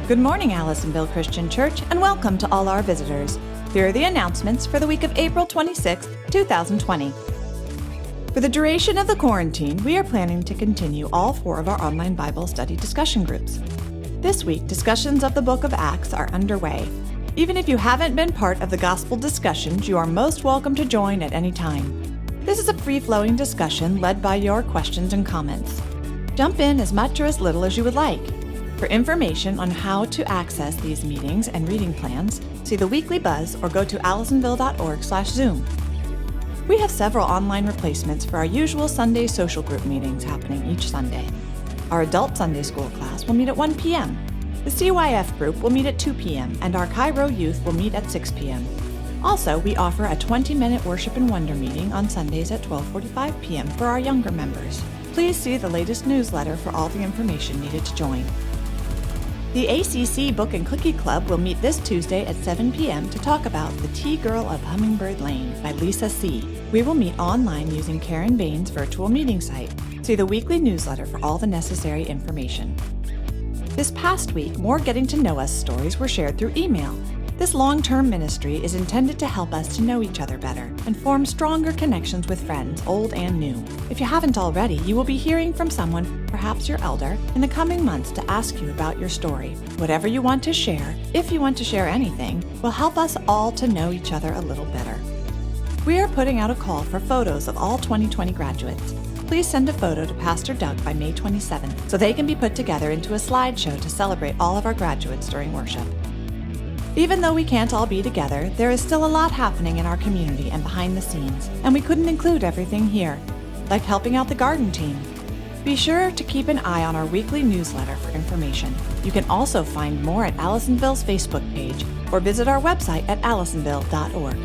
Good morning, Allisonville Christian Church, and welcome to all our visitors. Here are the announcements for the week of April 26, 2020. For the duration of the quarantine, we are planning to continue all 4 of our online Bible study discussion groups. This week, discussions of the book of Acts are underway. Even if you haven't been part of the gospel discussions, you are most welcome to join at any time. This is a free-flowing discussion led by your questions and comments. Jump in as much or as little as you would like. For information on how to access these meetings and reading plans, see the Weekly Buzz or go to allisonville.org/Zoom. We have several online replacements for our usual Sunday social group meetings happening each Sunday. Our adult Sunday school class will meet at 1 p.m. The CYF group will meet at 2 p.m. and our Chi-Rho youth will meet at 6 p.m. Also, we offer a 20-minute Worship and Wonder meeting on Sundays at 12:45 p.m. for our younger members. Please see the latest newsletter for all the information needed to join. The ACC Book and Cookie Club will meet this Tuesday at 7 p.m. to talk about The Tea-Girl of Hummingbird Lane by Lisa C. We will meet online using Karen Bain's virtual meeting site. See the weekly newsletter for all the necessary information. This past week, more Getting to Know Us stories were shared through email. This long-term ministry is intended to help us to know each other better and form stronger connections with friends, old and new. If you haven't already, you will be hearing from someone, perhaps your elder, in the coming months to ask you about your story. Whatever you want to share, if you want to share anything, will help us all to know each other a little better. We are putting out a call for photos of all 2020 graduates. Please send a photo to Pastor Doug by May 27th so they can be put together into a slideshow to celebrate all of our graduates during worship. Even though we can't all be together, there is still a lot happening in our community and behind the scenes, and we couldn't include everything here, like helping out the garden team. Be sure to keep an eye on our weekly newsletter for information. You can also find more at Allisonville's Facebook page or visit our website at allisonville.org.